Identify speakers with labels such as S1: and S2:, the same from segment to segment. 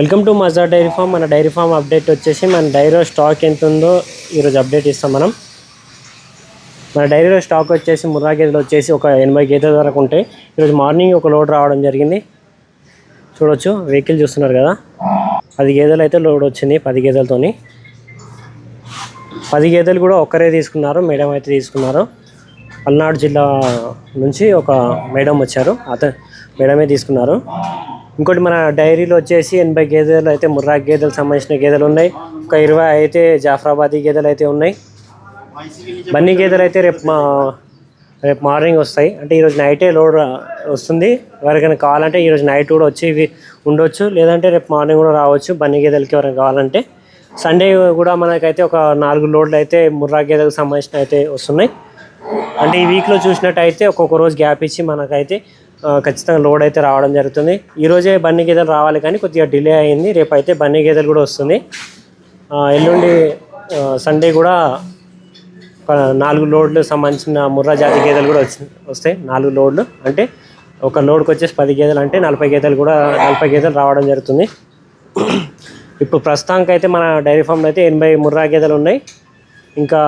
S1: Welcome to మజా dairy farm. మన dairy farm update వచ్చేసి మన డైరీలో స్టాక్ ఎంత ఉందో ఈరోజు అప్డేట్ ఇస్తాం మనం. మన డైరీలో స్టాక్ వచ్చేసి ముర్రా గేదెలు వచ్చేసి ఒక 80 గేదెల వరకు ఉంటాయి. ఈరోజు మార్నింగ్ ఒక లోడ్ రావడం జరిగింది. చూడొచ్చు, వెహికల్ చూస్తున్నారు కదా, 10 గేదెలు అయితే లోడ్ వచ్చింది. 10 గేదెలతోని 10 గేదెలు కూడా ఒక్కరే తీసుకున్నారు, మేడం అయితే తీసుకున్నారు. పల్నాడు జిల్లా నుంచి ఒక మేడం వచ్చారు, మేడమే తీసుకున్నారు. ఇంకోటి మన డైరీలో వచ్చేసి 80 గేదెలు అయితే ముర్రా గేదెలకు సంబంధించిన గేదెలు ఉన్నాయి. ఒక 20 అయితే జాఫ్రాబాదీ గేదెలు అయితే ఉన్నాయి. బన్నీ గేదెలు అయితే రేపు మార్నింగ్ వస్తాయి. అంటే ఈరోజు నైటే లోడ్ వస్తుంది. ఎవరికైనా కావాలంటే ఈరోజు నైట్ కూడా వచ్చి ఇవి ఉండొచ్చు, లేదంటే రేపు మార్నింగ్ కూడా రావచ్చు. బన్నీ గేదెలకి ఎవరైనా కావాలంటే సండే కూడా మనకైతే ఒక 4 లోడ్లు అయితే ముర్రా గేదెలకు సంబంధించిన అయితే వస్తున్నాయి. అంటే ఈ వీక్లో చూసినట్టయితే ఒక్కొక్క రోజు గ్యాప్ ఇచ్చి మనకైతే ఖచ్చితంగా లోడ్ అయితే రావడం జరుగుతుంది. ఈరోజే బన్నీ గేదెలు రావాలి, కానీ కొద్దిగా డిలే అయింది. రేపు అయితే బన్నీ గేదెలు కూడా వస్తుంది. ఎల్లుండి సండే కూడా 4 లోడ్లు సంబంధించిన ముర్రా జాతి గేదెలు కూడా వస్తాయి. 4 లోడ్లు అంటే ఒక లోడ్కి వచ్చేసి 10 గేదెలు అంటే 40 గేదెలు రావడం జరుగుతుంది. ఇప్పుడు ప్రస్తుతానికి అయితే మన డైరీ ఫామ్లో అయితే 80 ముర్రా గేదెలు ఉన్నాయి. ఇంకా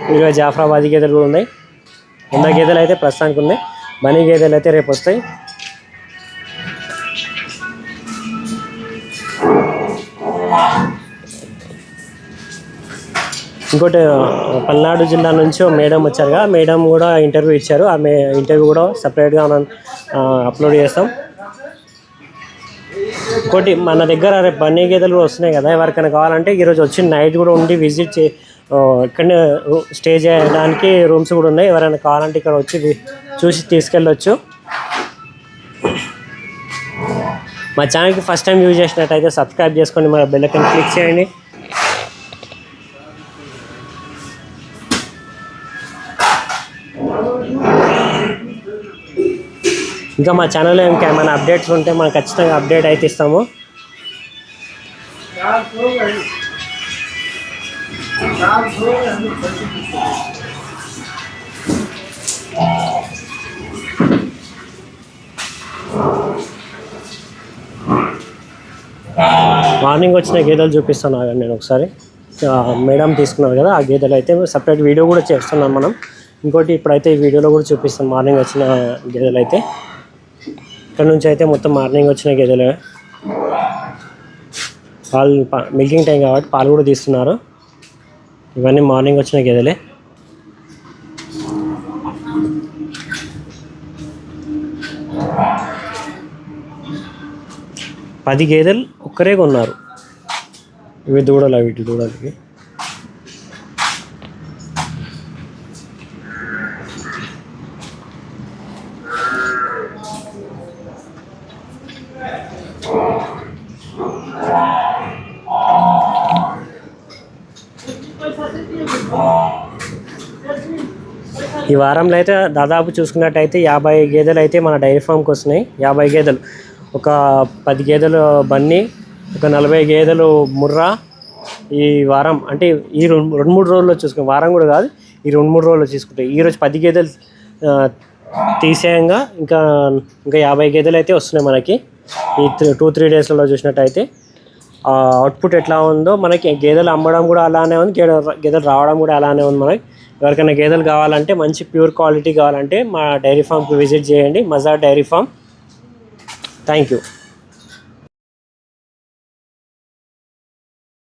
S1: 20 జాఫ్రాబాదీ గేదెలు కూడా ఉన్నాయి. 100 గేదెలు అయితే ప్రస్తుతానికి ఉన్నాయి. బనీ గేదెలు అయితే రేపు వస్తాయి. ఇంకోటి పల్నాడు జిల్లా నుంచి మేడం వచ్చారుగా, మేడం కూడా ఇంటర్వ్యూ ఇచ్చారు. ఆ ఇంటర్వ్యూ కూడా సపరేట్గా మనం అప్లోడ్ చేస్తాం. ఇంకోటి మన దగ్గర రేపు బన్నీ గేదెలు కూడా వస్తున్నాయి కదా, ఎవరికైనా కావాలంటే ఈరోజు వచ్చి నైట్ కూడా ఉండి విజిట్ ఇక్కడనే స్టే చేయడానికి రూమ్స్ కూడా ఉన్నాయి. ఎవరైనా కావాలంటే ఇక్కడ వచ్చి చూసి తీసుకెళ్ళొచ్చు. మా ఛానల్కి ఫస్ట్ టైం యూజ్ చేసినట్టయితే సబ్స్క్రైబ్ చేసుకోండి, మన బెల్ ఐకాన్ క్లిక్ చేయండి. ఇంకా మా ఛానల్లో ఇంకా ఏమైనా అప్డేట్స్ ఉంటే మనం ఖచ్చితంగా అప్డేట్ అయితే ఇస్తాము. మార్నింగ్ వచ్చిన గేదెలు చూపిస్తాను నేను ఒకసారి. మేడం తీసుకున్నారు కదా, ఆ గేదెలు అయితే సపరేట్ వీడియో కూడా చేస్తున్నాం మనం. ఇంకోటి ఇప్పుడైతే ఈ వీడియోలో కూడా చూపిస్తాం మార్నింగ్ వచ్చిన గేదెలు అయితే. ఇక్కడ నుంచి అయితే మొత్తం మార్నింగ్ వచ్చిన గేదెలు. పాలు మిల్కింగ్ టైం కాబట్టి పాలు కూడా తీస్తున్నారు. ఇవన్నీ మార్నింగ్ వచ్చిన గేదెలే. పది గేదెలు ఒక్కరే కొన్నారు. ఇవి దూడలు, వీటి దూడలకి. ఈ వారంలో అయితే దాదాపు చూసుకున్నట్టయితే 50 గేదెలు అయితే మన డైరీ ఫామ్కి వస్తున్నాయి. 50 గేదెలు, ఒక 10 గేదెలు బన్నీ, ఒక 40 గేదెలు ముర్రా. ఈ వారం అంటే ఈ 2-3 రోజుల్లో చూసుకుంటే, వారం కూడా కాదు, ఈ 2-3 రోజుల్లో చూసుకుంటే ఈరోజు 10 గేదెలు తీసేయంగా ఇంకా 50 గేదెలు అయితే వస్తున్నాయి మనకి. ఈ 2-3 డేస్లలో చూసినట్టయితే అవుట్పుట్ ఎట్లా ఉందో మనకి. గేదెలు అమ్మడం కూడా అలానే ఉంది, గేదెలు రావడం కూడా అలానే ఉంది మనకి. ఎవరికైనా గేదెలు కావాలంటే, మంచి ప్యూర్ క్వాలిటీ కావాలంటే మా డైరీ ఫామ్కి విజిట్ చేయండి, మజా డైరీ ఫామ్. Thank you.